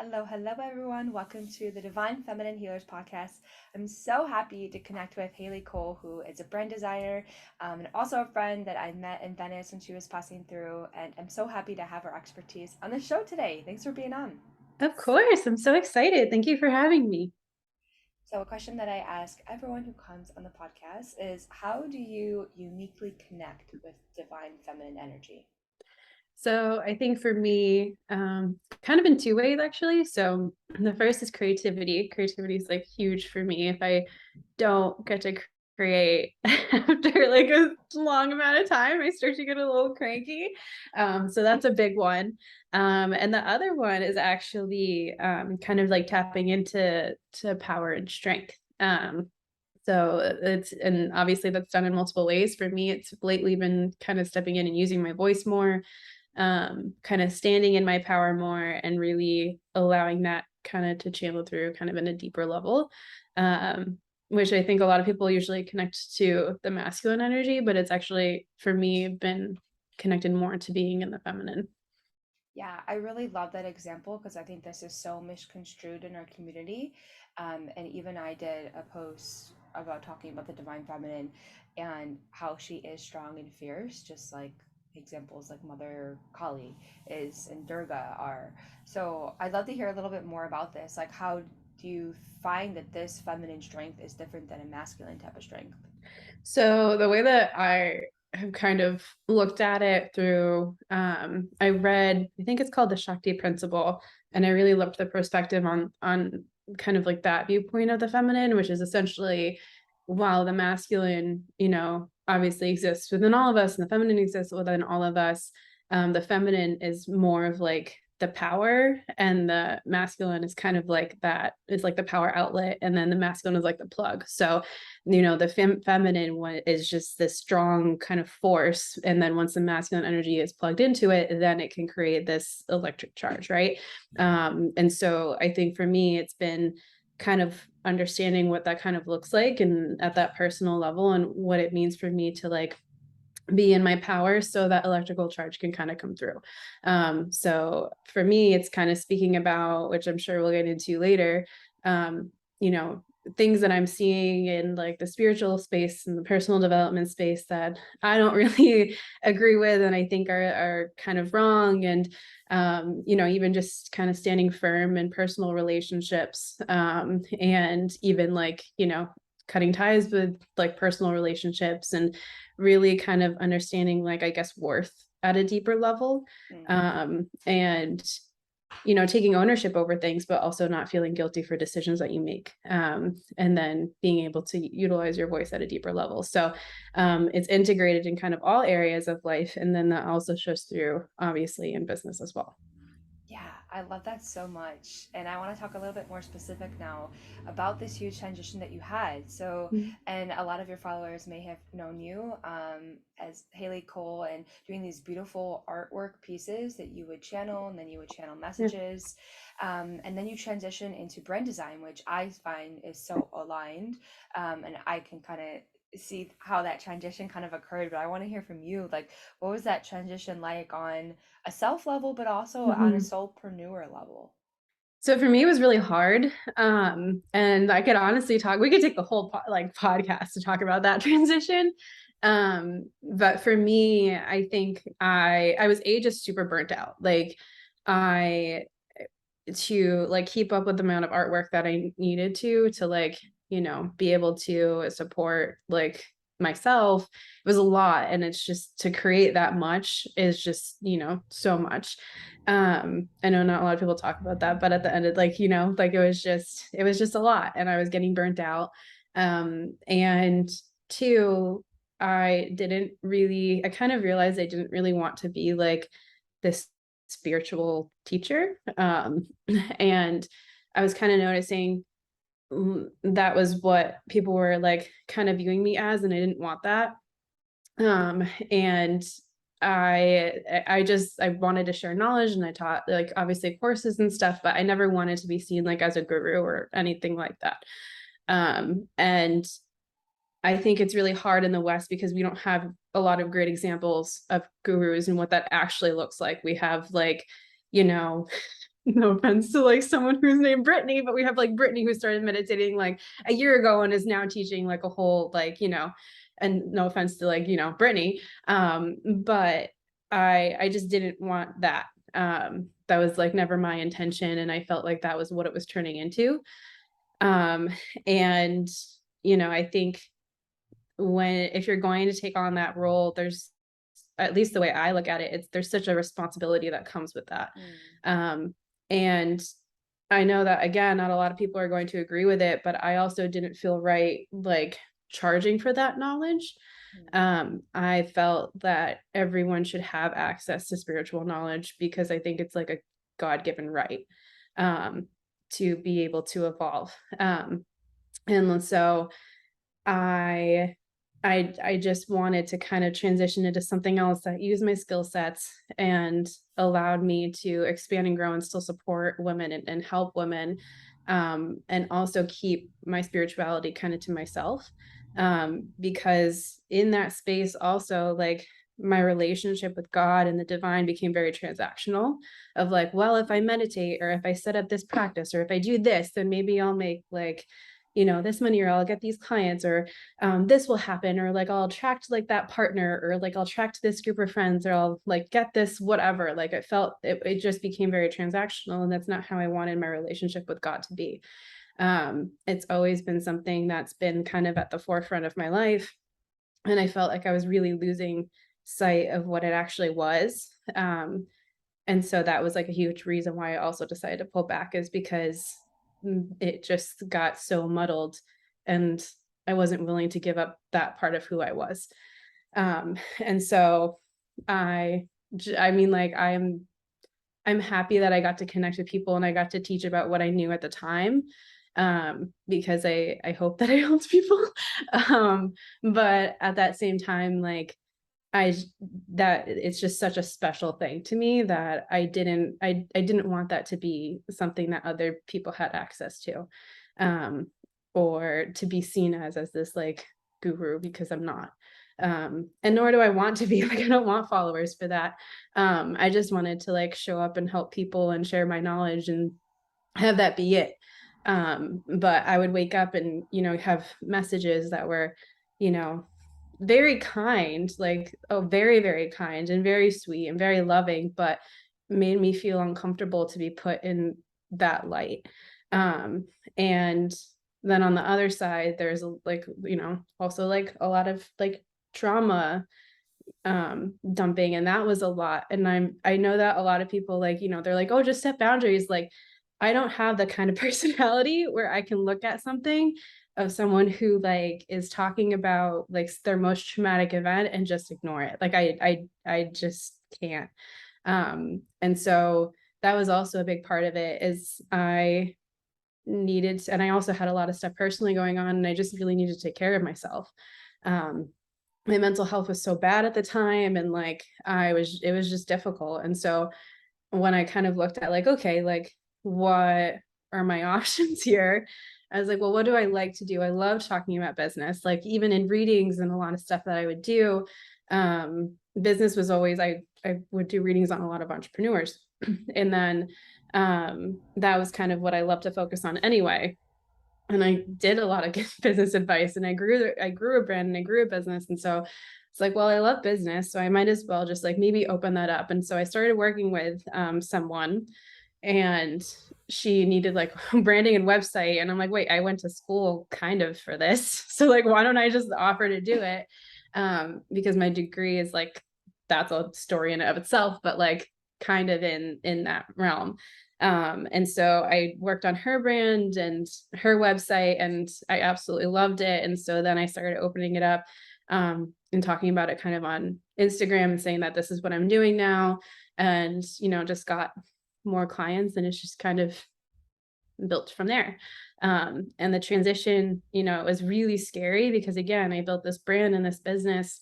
Hello, everyone. Welcome to the Divine Feminine Healers podcast. I'm so happy to connect with Haley Cole, who is a brand designer and also a friend that I met in Venice when she was passing through. And I'm so happy to have her expertise on the show today. Thanks for being on. Of course. I'm so excited. Thank you for having me. So, a question that I ask everyone who comes on the podcast is how do you uniquely connect with divine feminine energy? So I think for me, kind of in two ways, actually. So the first is creativity. Creativity is like huge for me. If I don't get to create after like a long amount of time, I start to get a little cranky. So that's a big one. And the other one is actually kind of like tapping into power and strength. So and obviously that's done in multiple ways. For me, it's lately been kind of stepping in and using my voice more, kind of standing in my power more and really allowing that kind of to channel through kind of in a deeper level. Which I think a lot of people usually connect to the masculine energy, but it's actually for me been connected more to being in the feminine. Yeah, I really love that example because I think this is so misconstrued in our community. And even I did a post about talking about the divine feminine and how she is strong and fierce, just like examples like Mother Kali is and Durga are. So I'd love to hear a little bit more about this. Like, how do you find that this feminine strength is different than a masculine type of strength? So the way that I have kind of looked at it through, I read, I think it's called the Shakti Principle, and I really loved the perspective on kind of like that viewpoint of the feminine, which is essentially while the masculine, obviously exists within all of us, and the feminine exists within all of us. The feminine is more of like the power, and the masculine is kind of like that is like the power outlet, and then the masculine is like the plug. So the feminine one is just this strong kind of force, and then once the masculine energy is plugged into it, then it can create this electric charge, right? And so I think for me it's been kind of understanding what that kind of looks like and at that personal level, and what it means for me to like be in my power so that electrical charge can kind of come through. So for me, it's kind of speaking about, which I'm sure we'll get into later, you know, things that I'm seeing in like the spiritual space and the personal development space that I don't really agree with and I think are kind of wrong. And even just kind of standing firm in personal relationships, and even like, cutting ties with like personal relationships and really kind of understanding like I guess worth at a deeper level, Mm. and taking ownership over things but also not feeling guilty for decisions that you make, and then being able to utilize your voice at a deeper level. So it's integrated in kind of all areas of life, and then that also shows through obviously in business as well. Yeah, I love that so much. And I want to talk a little bit more specific now about this huge transition that you had. So, Mhm. and a lot of your followers may have known you as Haley Cole and doing these beautiful artwork pieces that you would channel and then you would channel Yeah. messages. And then you transition into brand design, which I find is so aligned. And I can kind of see how that transition kind of occurred, but I want to hear from you. Like, what was that transition like on a self level, but also on a Mhm. soulpreneur level? So for me, it was really hard. And I could honestly talk, we could take the whole podcast to talk about that transition. But for me, I think I was just super burnt out. Like I to like keep up with the amount of artwork that I needed to like, be able to support like myself. It was a lot. And it's just to create that much is just, so much. I know not a lot of people talk about that, but at the end of like, like it was just a lot and I was getting burnt out. And two, I kind of realized I didn't really want to be like this spiritual teacher. And I was kind of noticing that was what people were like kind of viewing me as, and I didn't want that. And I wanted to share knowledge, and I taught like obviously courses and stuff, but I never wanted to be seen like as a guru or anything like that. And I think it's really hard in the West because we don't have a lot of great examples of gurus and what that actually looks like. We have like, you know, no offense to like someone who's named Brittany, but we have like Brittany who started meditating like a year ago and is now teaching like a whole like, and no offense to like, Brittany. But I just didn't want that. That was like never my intention. And I felt like that was what it was turning into. Um, and I think if you're going to take on that role, there's, at least the way I look at it, there's such a responsibility that comes with that. Mm, Um, and I know that again, not a lot of people are going to agree with it, but I also didn't feel right like charging for that knowledge. mm, I felt that everyone should have access to spiritual knowledge because I think it's like a God-given right, um, to be able to evolve. And so I I just wanted to kind of transition into something else that used my skill sets and allowed me to expand and grow and still support women and help women, and also keep my spirituality kind of to myself, because in that space also like my relationship with God and the divine became very transactional of like, well, if I meditate or if I set up this practice or if I do this, then maybe I'll make like this money or I'll get these clients or this will happen or like I'll attract like that partner or like I'll attract this group of friends or I'll like get this whatever. Like it felt it just became very transactional, and that's not how I wanted my relationship with God to be. It's always been something that's been kind of at the forefront of my life, and I felt like I was really losing sight of what it actually was. And so that was like a huge reason why I also decided to pull back, is because it just got so muddled and I wasn't willing to give up that part of who I was. And so I mean, like I'm happy that I got to connect with people and I got to teach about what I knew at the time, because I hope that I helped people. But at that same time, like I that it's just such a special thing to me that I didn't want that to be something that other people had access to, um, or to be seen as this like guru, because I'm not. And nor do I want to be like, I don't want followers for that. I just wanted to like show up and help people and share my knowledge and have that be it. But I would wake up and have messages that were you know very kind, like, oh, very, very kind and very sweet and very loving, but made me feel uncomfortable to be put in that light. And then on the other side, there's like, also like a lot of like trauma dumping, and that was a lot. And I know that a lot of people like they're like, oh, just set boundaries. Like I don't have the kind of personality where I can look at something of someone who like is talking about like their most traumatic event and just ignore it. Like I just can't. And so that was also a big part of it, is I needed to, and I also had a lot of stuff personally going on, and I just really needed to take care of myself. um my mental health was so bad at the time, and like it was just difficult. And so when I kind of looked at like, okay, like what are my options here, I was like, well, what do I like to do? I love talking about business, like even in readings and a lot of stuff that I would do. Business was always, I would do readings on a lot of entrepreneurs. And then that was kind of what I love to focus on anyway. And I did a lot of business advice, and I grew a brand and I grew a business. And so it's like, well, I love business, so I might as well just like maybe open that up. And so I started working with someone, and she needed like branding and website. And I'm like, wait, I went to school kind of for this. So like, why don't I just offer to do it? Because my degree is like, that's a story in and of itself, but like kind of in that realm. And so I worked on her brand and her website, and I absolutely loved it. And so then I started opening it up, and talking about it kind of on Instagram and saying that this is what I'm doing now. And, just got more clients, and it's just kind of built from there. And the transition, was really scary because again, I built this brand and this business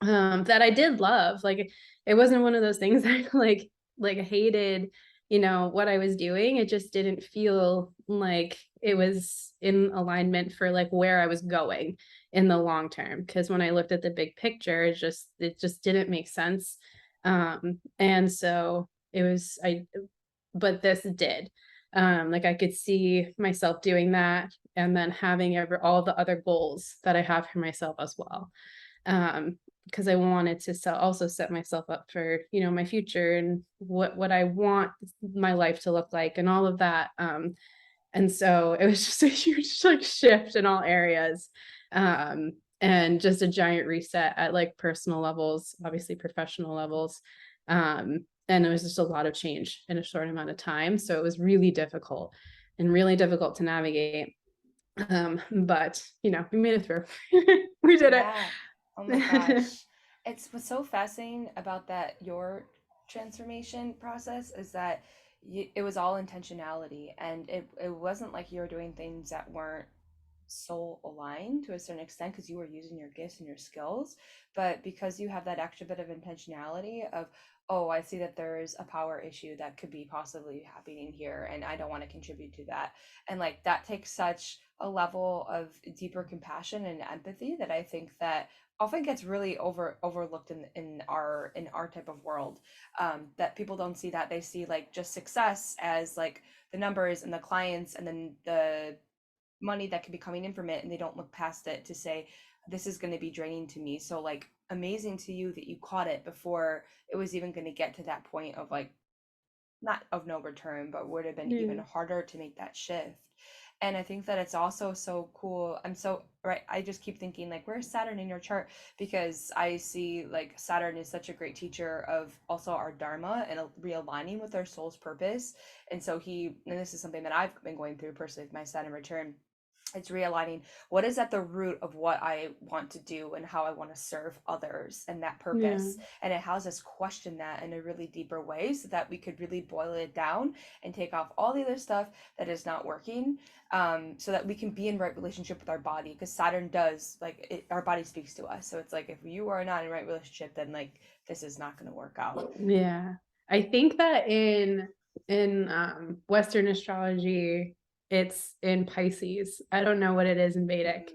that I did love. Like it wasn't one of those things that I like hated, what I was doing. It just didn't feel like it was in alignment for like where I was going in the long term. Because when I looked at the big picture, it just didn't make sense. And so it was but this did. Like I could see myself doing that and then having all the other goals that I have for myself as well. Um, because I wanted to also set myself up for, my future and what I want my life to look like and all of that. And so it was just a huge like shift in all areas. Um, and just a giant reset at like personal levels, obviously professional levels. And it was just a lot of change in a short amount of time. So it was really difficult and really difficult to navigate. But we made it through. We did it. Yeah. Oh my gosh. It's what's so fascinating about that your transformation process is that it was all intentionality, and it wasn't like you were doing things that weren't soul aligned to a certain extent because you were using your gifts and your skills, but because you have that extra bit of intentionality of, oh, I see that there's a power issue that could be possibly happening here and I don't want to contribute to that. And like that takes such a level of deeper compassion and empathy that I think that often gets really overlooked in our type of world. That people don't see that. They see like just success as like the numbers and the clients and then the money that could be coming in from it, and they don't look past it to say this is going to be draining to me. So like amazing to you that you caught it before it was even going to get to that point of like not of no return, but would have been even Yeah. harder to make that shift. And I think that it's also so cool. I'm so right. I just keep thinking like, where's Saturn in your chart? Because I see like Saturn is such a great teacher of also our dharma and realigning with our soul's purpose. And so and this is something that I've been going through personally with my Saturn return, it's realigning what is at the root of what I want to do and how I want to serve others and that Yeah. purpose. And it has us question that in a really deeper way so that we could really boil it down and take off all the other stuff that is not working, so that we can be in right relationship with our body. Because Saturn does, like, our body speaks to us. So it's like, if you are not in right relationship, then like this is not going to work out. Yeah. I think that in Western astrology, it's in Pisces. I don't know what it is in Vedic.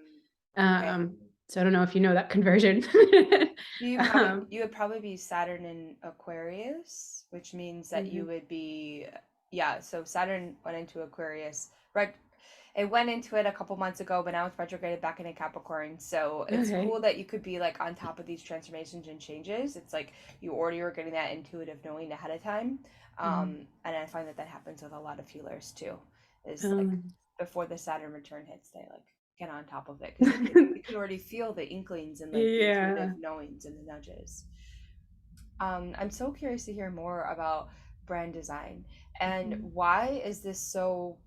Okay. So I don't know if you know that conversion. You would probably be Saturn in Aquarius, which means that you Mhm. would be, yeah, so Saturn went into Aquarius, right? It went into it a couple months ago, but now it's retrograded back into Capricorn. So it's Okay. cool that you could be like on top of these transformations and changes. It's like you already were getting that intuitive knowing ahead of time. Mhm. And I find that that happens with a lot of healers too, is like Um, before the Saturn return hits, they like get on top of it because they can already feel the inklings and like the intuitive yeah. knowings and the nudges. I'm so curious to hear more about brand design and Mhm. why is this so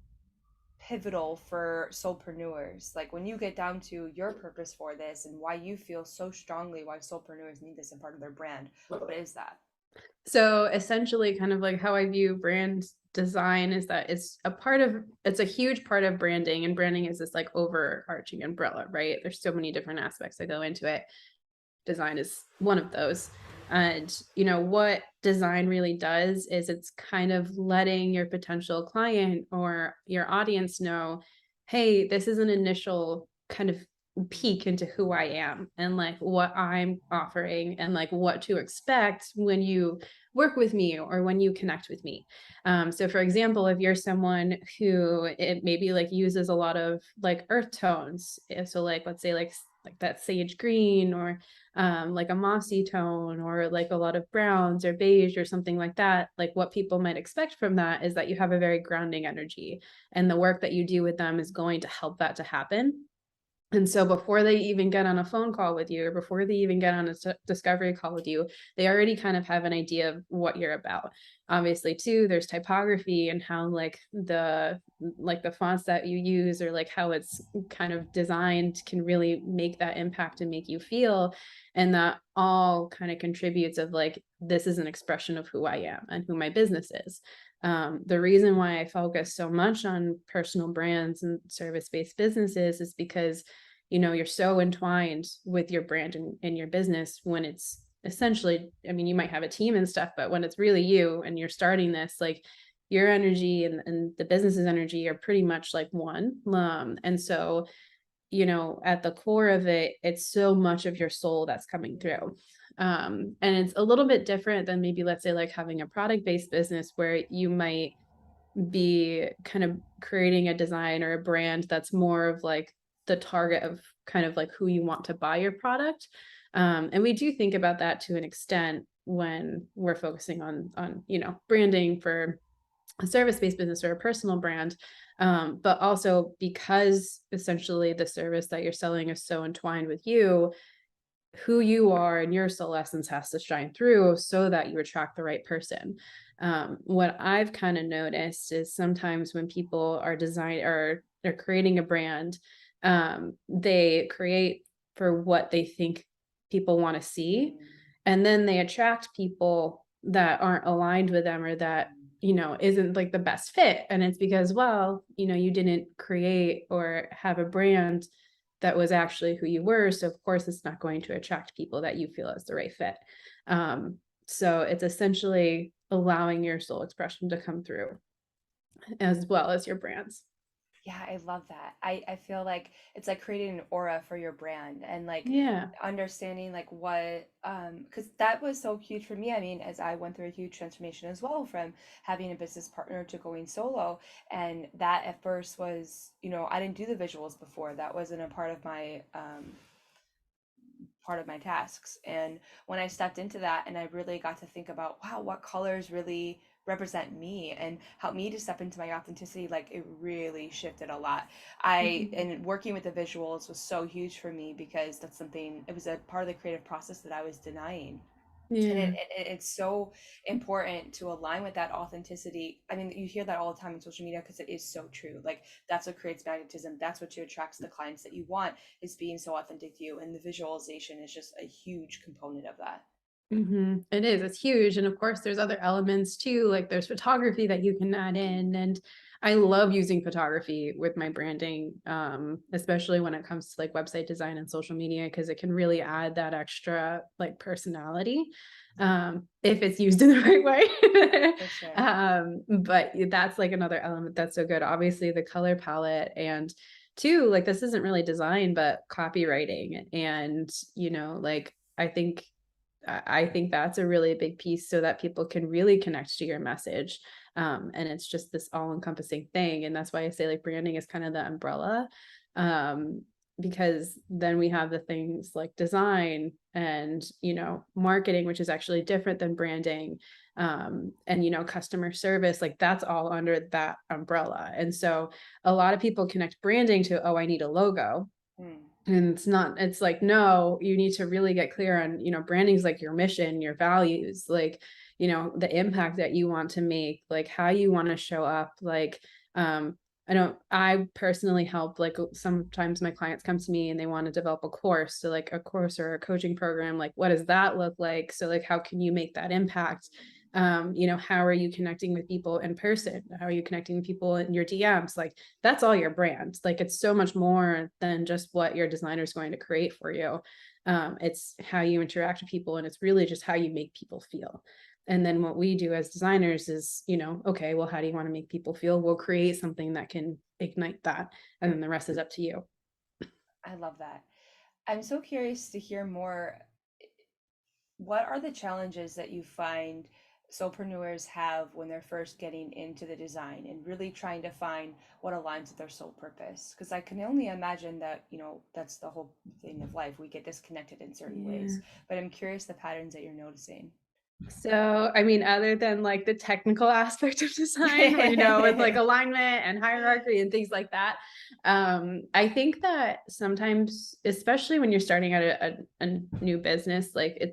pivotal for soulpreneurs? Like when you get down to your purpose for this and why you feel so strongly why soulpreneurs need this in part of their brand, what is that? So essentially, kind of like how I view brand design is that it's a huge part of branding, and branding is this like overarching umbrella, right? There's so many different aspects that go into it. Design is one of those. And what design really does is it's kind of letting your potential client or your audience know, hey, this is an initial kind of peek into who I am and like what I'm offering and like what to expect when you work with me or when you connect with me. So for example, if you're someone who it maybe like uses a lot of like earth tones, so like let's say like that sage green or like a mossy tone or like a lot of browns or beige or something like that, like what people might expect from that is that you have a very grounding energy and the work that you do with them is going to help that to happen. And so before they even get on a phone call with you or before they even get on a discovery call with you, they already kind of have an idea of what you're about. Obviously, too, there's typography and how like the fonts that you use or like how it's kind of designed can really make that impact and make you feel. And that all kind of contributes of like, this is an expression of who I am and who my business is. The reason why I focus so much on personal brands and service-based businesses is because you're so entwined with your brand and your business when it's essentially, I mean, you might have a team and stuff, but when it's really you and you're starting this, like your energy and the business's energy are pretty much like one. And so, at the core of it, it's so much of your soul that's coming through. And it's a little bit different than maybe, let's say, like having a product based business where you might be kind of creating a design or a brand that's more of like the target of kind of like who you want to buy your product. And we do think about that to an extent when we're focusing on branding for a service-based business or a personal brand. But also because essentially the service that you're selling is so entwined with you, who you are and your soul essence has to shine through so that you attract the right person. What I've kind of noticed is sometimes when people are designing or they're creating a brand, they create for what they think people want to see. And then they attract people that aren't aligned with them or that, isn't like the best fit. And it's because, well, you didn't create or have a brand that was actually who you were. So of course it's not going to attract people that you feel is the right fit. So it's essentially allowing your soul expression to come through as well as your brands. Yeah, I love that. I feel like it's like creating an aura for your brand and like Yeah. understanding like what because that was so huge for me. I mean, as I went through a huge transformation as well from having a business partner to going solo. And that at first was, I didn't do the visuals before. That wasn't a part of my tasks. And when I stepped into that and I really got to think about, wow, what colors really represent me and help me to step into my authenticity, like it really shifted a lot. Mhm. And working with the visuals was so huge for me because that's something, it was a part of the creative process that I was denying. And Yeah. it's so important to align with that authenticity. I mean, you hear that all the time on social media because it is so true. Like that's what creates magnetism. That's what you attracts the clients that you want, is being so authentic to you. And the visualization is just a huge component of that. It is. It's huge. And of course, there's other elements too. Like there's photography that you can add in. And I love using photography with my branding, especially when it comes to like website design and social media, because it can really add that extra like personality if it's used in the right way. For sure. But that's like another element that's so good. Obviously, the color palette and two, like this isn't really design, but copywriting. And, like I think that's a really big piece so that people can really connect to your message. And it's just this all encompassing thing. And that's why I say like branding is kind of the umbrella. Um, because then we have the things like design and, marketing, which is actually different than branding. And, customer service, like that's all under that umbrella. And so a lot of people connect branding to, oh, I need a logo, Mm. and it's like, no, you need to really get clear on, branding's like your mission, your values, like, the impact that you want to make, like how you want to show up. Like, I personally help, like sometimes my clients come to me and they want to develop a course. So like a course or a coaching program, like what does that look like? So like, how can you make that impact? How are you connecting with people in person? How are you connecting with people in your DMs? Like that's all your brand. Like it's so much more than just what your designer is going to create for you. It's how you interact with people, and it's really just how you make people feel. And then what we do as designers is, okay, well, how do you want to make people feel? We'll create something that can ignite that. And then the rest is up to you. I love that. I'm so curious to hear more. What are the challenges that you find solopreneurs have when they're first getting into the design and really trying to find what aligns with their soul purpose? Because I can only imagine that, that's the whole thing of life. We get disconnected in certain Yeah. ways, but I'm curious the patterns that you're noticing. So, I mean, other than like the technical aspect of design, where, with like alignment and hierarchy and things like that, I think that sometimes, especially when you're starting out a new business, like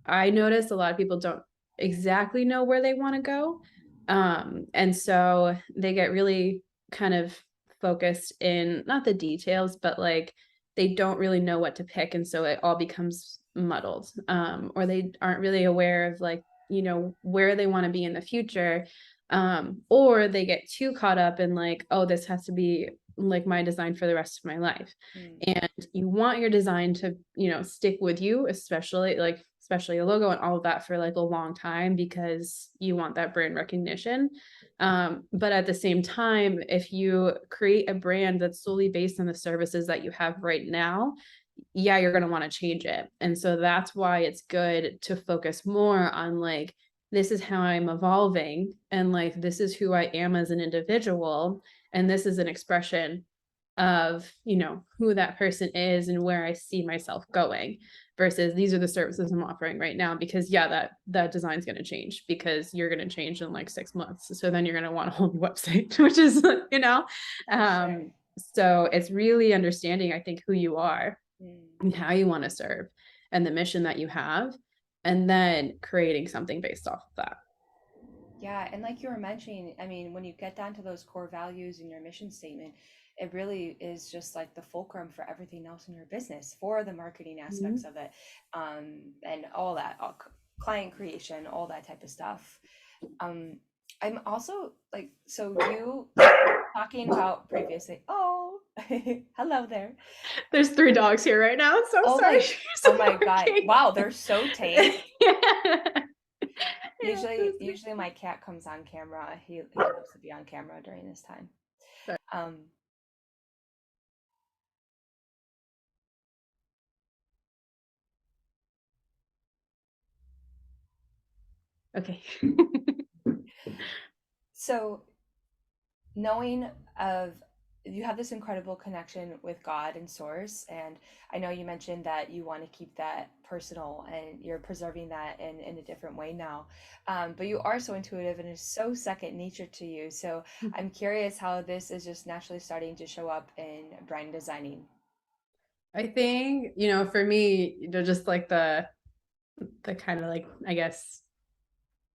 I notice a lot of people don't exactly know where they want to go. And so they get really kind of focused in not the details, but like they don't really know what to pick. And so it all becomes muddled. Or they aren't really aware of like, where they want to be in the future. Or they get too caught up in like, oh, this has to be like my design for the rest of my life. Mm, And you want your design to, stick with you, especially a logo and all of that for like a long time because you want that brand recognition. But at the same time, if you create a brand that's solely based on the services that you have right now, you're going to want to change it. And so that's why it's good to focus more on like this is how I'm evolving, and like this is who I am as an individual, and this is an expression of, you know, who that person is and where I see myself going, versus these are the services I'm offering right now. Because yeah, that design's going to change because you're going to change in like 6 months. So then you're going to want a whole new website, which is, you know, For sure. so it's really understanding, I think, who you are Mm. and how you want to serve and the mission that you have, and then creating something based off of that. Yeah, and like you were mentioning, I mean, when you get down to those core values in your mission statement, it really is just like the fulcrum for everything else in your business, for the marketing aspects Mhm. of it, and all that, client creation, all that type of stuff. Um, I'm also like, so you talking about previously. Oh, hello there. There's 3 dogs here right now. So Oh sorry. my, So oh my God! barking. Wow, they're so tame. Yeah. Yeah, Usually my cat comes on camera. He loves to be on camera during this time. Um, okay. so knowing of you have this incredible connection with God and Source, and I know you mentioned that you want to keep that personal and you're preserving that in a different way now. But you are so intuitive and it's so second nature to you. So I'm curious how this is just naturally starting to show up in brand designing. I think, you know, for me, you know, just like the kind of like, I guess,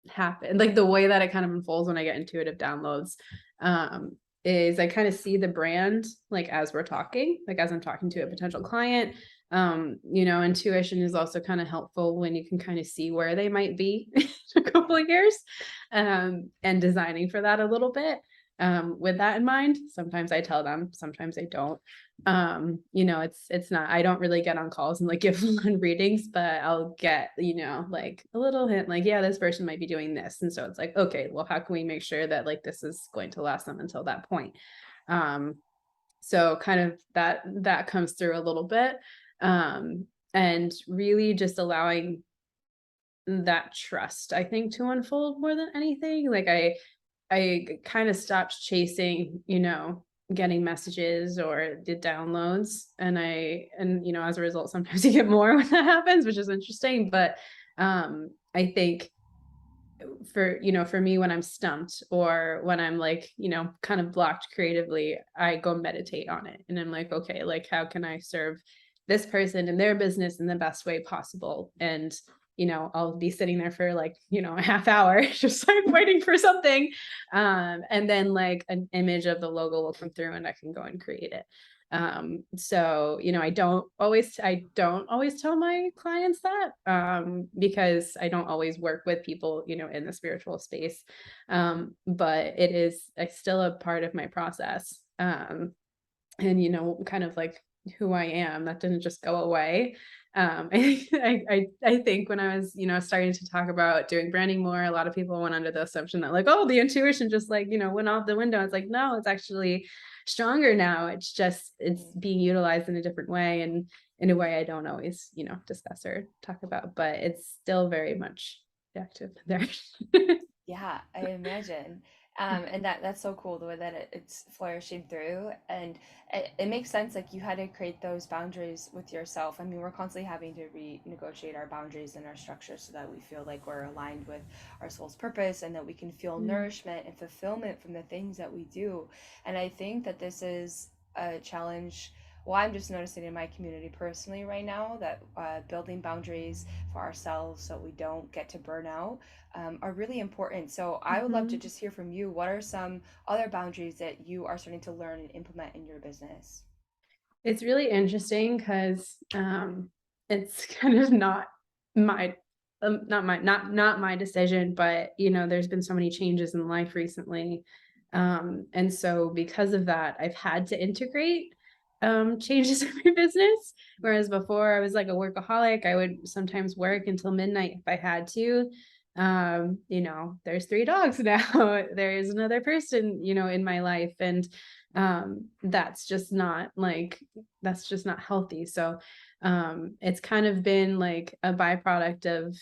happen like the way that it kind of unfolds when I get intuitive downloads, um is I kind of see the brand like as we're talking, like as I'm talking to a potential client. You know, intuition is also kind of helpful when you can kind of see where they might be in a couple of years, and designing for that a little bit, with that in mind. Sometimes I tell them, sometimes I don't. You know, it's not, I don't really get on calls and like give one readings, but I'll get, you know, like a little hint like, yeah, this person might be doing this. And so it's like, okay, well, how can we make sure that like this is going to last them until that point? Um, so kind of that comes through a little bit. And really just allowing that trust, I think, to unfold more than anything. Like I kind of stopped chasing, you know, getting messages or the downloads. And you know, as a result, sometimes you get more when that happens, which is interesting. But I think for, you know, for me, when I'm stumped or when I'm like, you know, kind of blocked creatively, I go meditate on it. And I'm like, okay, like how can I serve this person and their business in the best way possible? And you know, I'll be sitting there for like, you know, a half hour, just like waiting for something. And then like an image of the logo will come through and I can go and create it. So, you know, I don't always tell my clients that, because I don't always work with people, you know, in the spiritual space. But it is still a part of my process. And you know, kind of like who I am, that didn't just go away. I think when I was, you know, starting to talk about doing branding more, a lot of people went under the assumption that like, oh, the intuition just like, you know, went off the window. It's like, no, it's actually stronger now. It's just it's Mm. being utilized in a different way, and in a way I don't always, you know, discuss or talk about, but it's still very much active there. Yeah, I imagine. And that's so cool the way that it's flourishing through, and it makes sense. Like you had to create those boundaries with yourself. I mean, we're constantly having to renegotiate our boundaries and our structure so that we feel like we're aligned with our soul's purpose and that we can feel Mm. nourishment and fulfillment from the things that we do. And I think that this is a challenge. Well, I'm just noticing in my community personally right now that building boundaries for ourselves so we don't get to burnout are really important. So I would love to Mhm. just hear from you. What are some other boundaries that you are starting to learn and implement in your business? It's really interesting because it's kind of not my not my decision, but you know, there's been so many changes in life recently. And so because of that, I've had to integrate changes in my business. Whereas before I was like a workaholic, I would sometimes work until midnight if I had to. You know, there's 3 dogs now. There is another person, you know, in my life. And that's just not like that's just not healthy. So it's kind of been like a byproduct of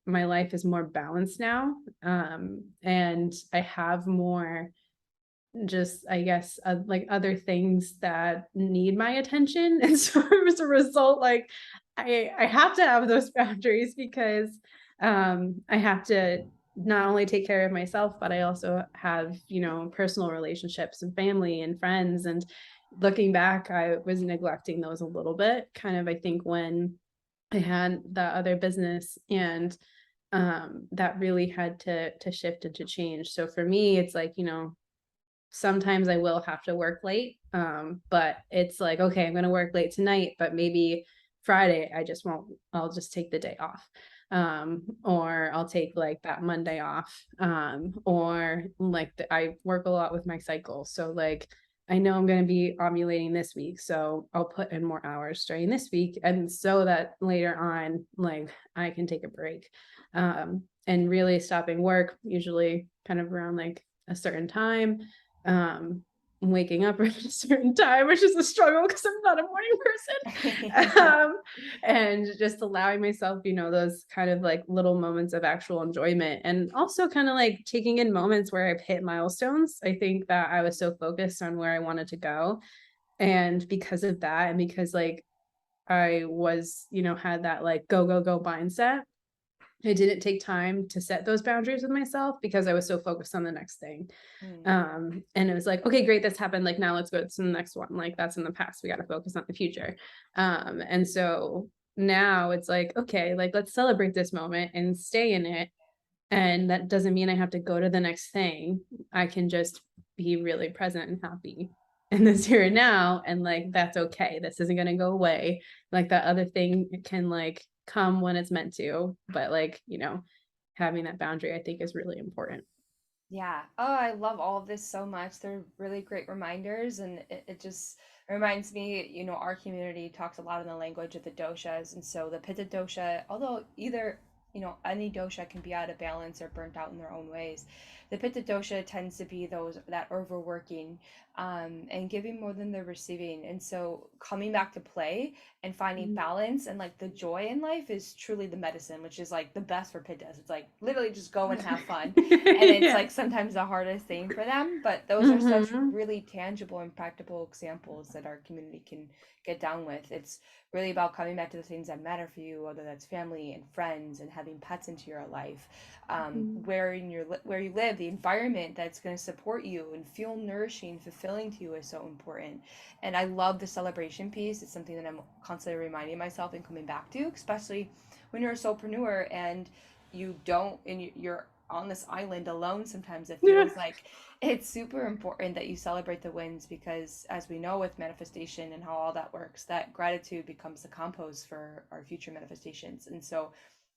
my life is more balanced now. And I have more just, I guess, like other things that need my attention. And so as a result, like I have to have those boundaries because I have to not only take care of myself, but I also have, personal relationships and family and friends. And looking back, I was neglecting those a little bit, kind of, I think, when I had the other business, and that really had to shift and to change. So for me, it's like, sometimes I will have to work late. But it's like, okay, I'm gonna work late tonight, but maybe Friday I just won't, I'll just take the day off. Or I'll take like that Monday off. Or like I work a lot with my cycle. So like I know I'm gonna be ovulating this week. So I'll put in more hours during this week. And so that later on, like I can take a break. And really stopping work usually kind of around like a certain time, waking up at a certain time, which is a struggle because I'm not a morning person. And just allowing myself, those kind of like little moments of actual enjoyment, and also kind of like taking in moments where I've hit milestones. I think that I was so focused on where I wanted to go. And because of that, and because like I was, had that like go, go, go mindset, I didn't take time to set those boundaries with myself because I was so focused on the next thing. Mm. And it was like, okay, great, this happened. Like now let's go to the next one. Like that's in the past. We got to focus on the future. And so now it's like, okay, like let's celebrate this moment and stay in it. And that doesn't mean I have to go to the next thing. I can just be really present and happy in this here and now. And like, that's okay. This isn't going to go away. Like that other thing can like come when it's meant to. But like, having that boundary, I think, is really important. Yeah. Oh, I love all of this so much. They're really great reminders, and it just reminds me, our community talks a lot in the language of the doshas, and so the pitta dosha, although either, any dosha can be out of balance or burnt out in their own ways. The pitta dosha tends to be those that overworking, and giving more than they're receiving. And so coming back to play and finding Mhm. balance and like the joy in life is truly the medicine, which is like the best for pittas. It's like literally just go and have fun, and it's Yeah. like sometimes the hardest thing for them, but those are such Hmm. really tangible and practical examples that our community can get down with. It's really about coming back to the things that matter for you, whether that's family and friends and having pets into your life, where you live, the environment that's going to support you and feel nourishing, fulfilling to you is so important. And I love the celebration piece. It's something that I'm constantly reminding myself and coming back to, especially when you're a solopreneur and you don't, and you're on this island alone. Sometimes it Yeah. feels like it's super important that you celebrate the wins, because as we know with manifestation and how all that works, that gratitude becomes the compost for our future manifestations. And so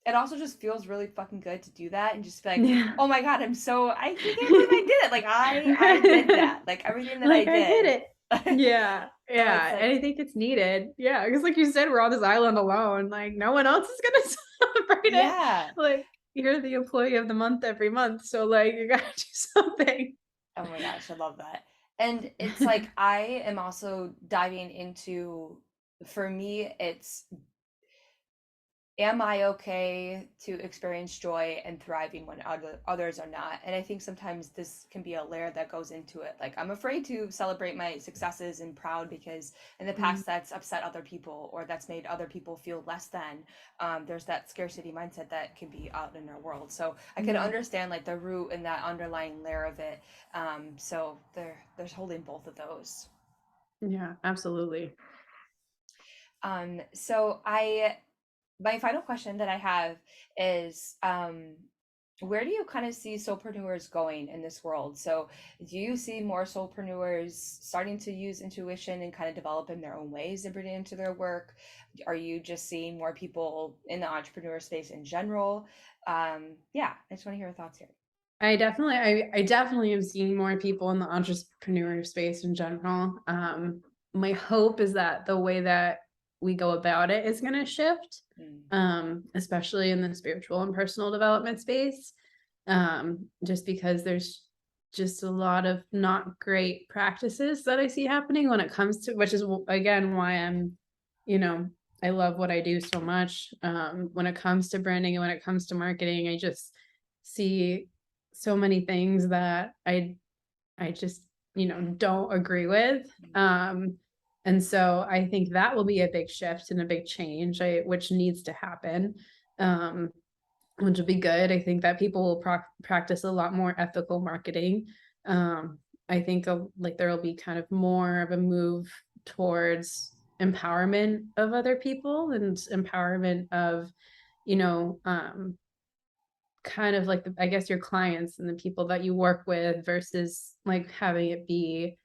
it also just feels really fucking good to do that and just be like, Yeah. oh my god, I can't believe I did it. Like I did that. Like everything that I Like I hit did. it. Yeah. So it's Yeah. And like, I think it's needed. Yeah. Because like you said, we're on this island alone. Like no one else is gonna celebrate it. yeah. Like you're the employee of the month every month. So like you gotta do something. Oh my gosh, I love that. And it's like I am also diving into, for me, it's, am I okay to experience joy and thriving when others are not? And I think sometimes this can be a layer that goes into it. Like I'm afraid to celebrate my successes and proud because in the Mm, past that's upset other people or that's made other people feel less than. There's that scarcity mindset that can be out in our world. So I can yeah. understand like the root and that underlying layer of it. So there's holding both of those. Yeah, absolutely. So my final question that I have is, where do you kind of see solopreneurs going in this world? So, do you see more solopreneurs starting to use intuition and kind of developing their own ways to bring it into their work? Are you just seeing more people in the entrepreneur space in general? Yeah, I just want to hear your thoughts here. I definitely have seen more people in the entrepreneur space in general. My hope is that the way that we go about it is going to shift, Mm. especially in the spiritual and personal development space. Just because there's just a lot of not great practices that I see happening when it comes to, which is again why I'm, you know, I love what I do so much. When it comes to branding and when it comes to marketing, I just see so many things that I just, don't agree with. And so I think that will be a big shift and a big change, which needs to happen. Um, which will be good. I think that people will practice a lot more ethical marketing. Um, I think like there will be kind of more of a move towards empowerment of other people and empowerment of, you know, um, kind of like I guess your clients and the people that you work with versus like having it be,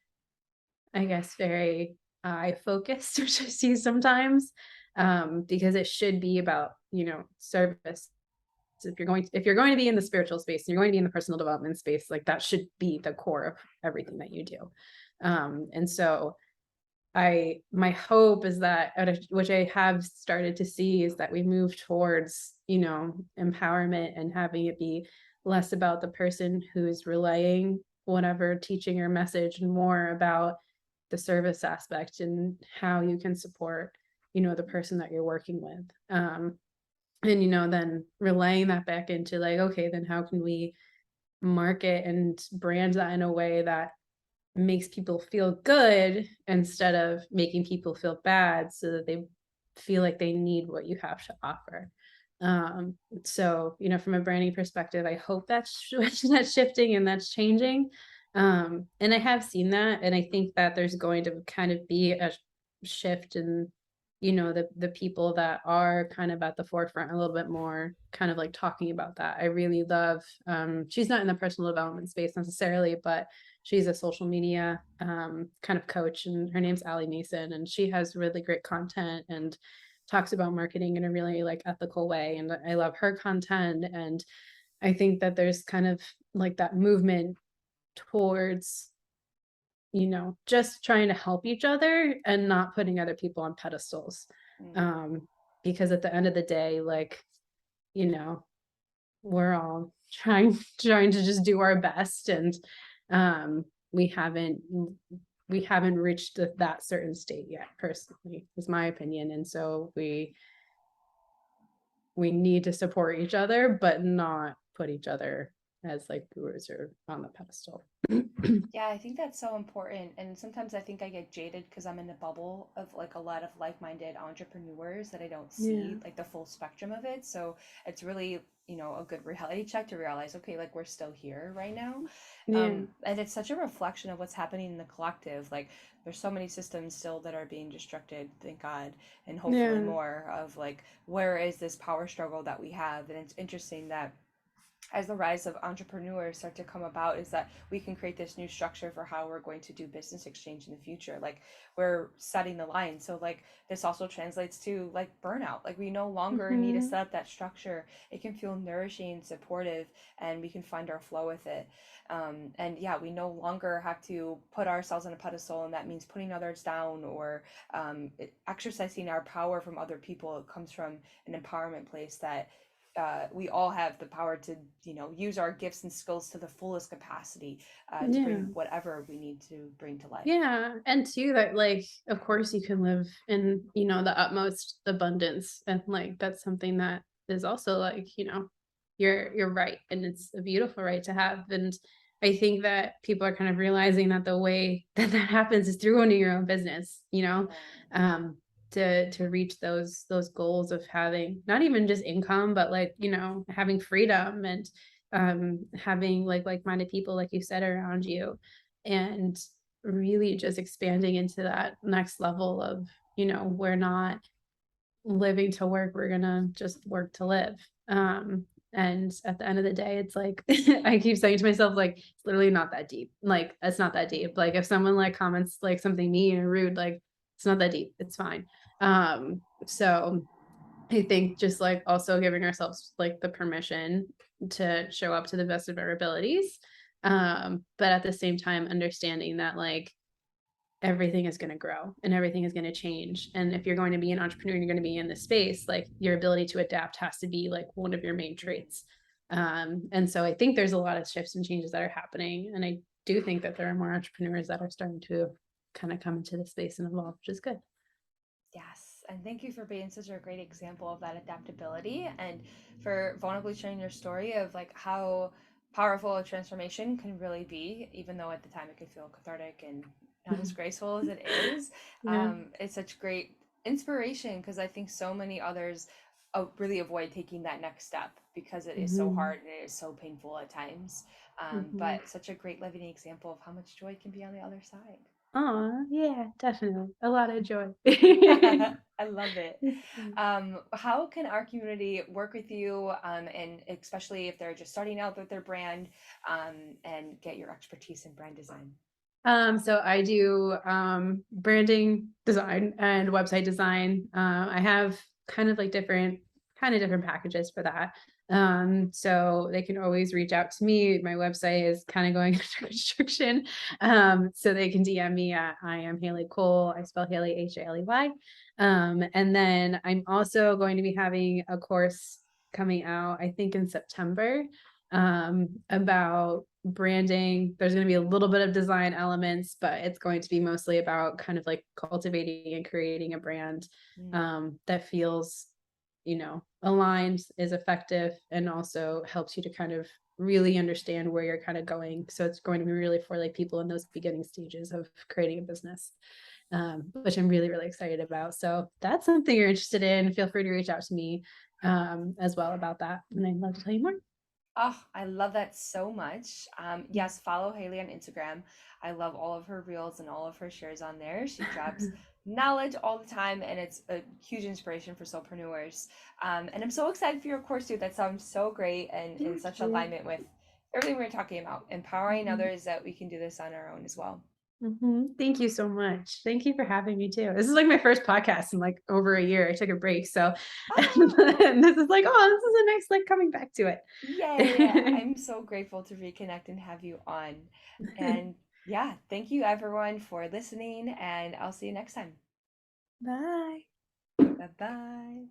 I guess, very eye focused, which I see sometimes, because it should be about, service. So if you're going to be in the spiritual space, and you're going to be in the personal development space, like that should be the core of everything that you do. And so my hope is that, which I have started to see, is that we move towards, empowerment and having it be less about the person who's relaying whatever teaching or message and more about the service aspect and how you can support, the person that you're working with. And then relaying that back into like, okay, then how can we market and brand that in a way that makes people feel good instead of making people feel bad so that they feel like they need what you have to offer. So, from a branding perspective, I hope that's that's shifting and that's changing. And I have seen that, and I think that there's going to kind of be a shift in, the people that are kind of at the forefront a little bit more, kind of like talking about that. I really love, she's not in the personal development space necessarily, but she's a social media kind of coach, and her name's Allie Mason, and she has really great content and talks about marketing in a really like ethical way. And I love her content. And I think that there's kind of like that movement towards, just trying to help each other and not putting other people on pedestals. Mm. Um, because at the end of the day, like, you know, we're all trying to just do our best, and um we haven't we haven't reached that certain state yet, personally, is my opinion. And so we need to support each other but not put each other as like gurus or on the pedestal. Yeah, I think that's so important. And sometimes I think I get jaded because I'm in the bubble of like a lot of like-minded entrepreneurs that I don't Yeah, see like the full spectrum of it. So it's really, a good reality check to realize, okay, like we're still here right now. yeah, And it's such a reflection of what's happening in the collective. Like there's so many systems still that are being destructed, thank God, and hopefully yeah, more of like where is this power struggle that we have. And it's interesting that as the rise of entrepreneurs start to come about is that we can create this new structure for how we're going to do business exchange in the future. Like we're setting the line, so like this also translates to like burnout. Like we no longer need to mm-hmm. set up that structure. It can feel nourishing, supportive, and we can find our flow with it. And yeah, we no longer have to put ourselves on a pedestal, and that means putting others down or exercising our power from other people. It comes from an empowerment place that we all have the power to use our gifts and skills to the fullest capacity to bring Yeah, whatever we need to bring to life. yeah. And too, that like of course you can live in, the utmost abundance, and like that's something that is also like, you're right, and it's a beautiful right to have. And I think that people are kind of realizing that the way that that happens is through owning your own business, um to reach those goals of having not even just income, but like, having freedom, and having like-minded people, like you said, around you, and really just expanding into that next level of, we're not living to work, we're gonna just work to live. And at the end of the day, it's like I keep saying to myself, like, it's literally not that deep. Like, it's not that deep. Like, if someone like comments like something mean or rude, like, it's not that deep. It's fine. So I think just like also giving ourselves like the permission to show up to the best of our abilities. But at the same time, understanding that like everything is going to grow and everything is going to change. And if you're going to be an entrepreneur, you're going to be in this space, like your ability to adapt has to be like one of your main traits. And so I think there's a lot of shifts and changes that are happening. And I do think that there are more entrepreneurs that are starting to kind of come into the space and evolve, which is good. Yes, And thank you for being such a great example of that adaptability and for vulnerably sharing your story of like how powerful a transformation can really be, even though at the time it could feel cathartic and not as graceful as it is. Yeah. It's such great inspiration because I think so many others really avoid taking that next step because it is so Hmm. hard and it is so painful at times. Hmm. But such a great living example of how much joy can be on the other side. Oh, yeah, definitely. A lot of joy. I love it. How can our community work with you, and especially if they're just starting out with their brand, and get your expertise in brand design? So I do branding design and website design. I have kind of different packages for that. So they can always reach out to me. My website is kind of going under construction. So they can DM me at I am Haley Cole. I spell Haley Haley. And then I'm also going to be having a course coming out, I think in September, about branding. There's going to be a little bit of design elements, but it's going to be mostly about kind of like cultivating and creating a brand Mm. that feels, aligned, is effective, and also helps you to kind of really understand where you're kind of going. So it's going to be really for like people in those beginning stages of creating a business, which I'm really, really excited about. So that's something you're interested in. Feel free to reach out to me as well about that. And I'd love to tell you more. Oh, I love that so much. Yes, follow Haley on Instagram. I love all of her reels and all of her shares on there. She drops knowledge all the time, and it's a huge inspiration for solopreneurs. And I'm so excited for your course, too. That sounds so great and in Thank such you. alignment with everything we are talking about, empowering Mhm. others that we can do this on our own as well. Thank you so much. Thank you for having me too. This is like my first podcast in like over a year. I took a break. So Ah, and this is like, oh, this is a nice like coming back to yay! it. I'm so grateful to reconnect and have you on. And yeah, thank you everyone for listening, and I'll see you next time. Bye. Bye bye.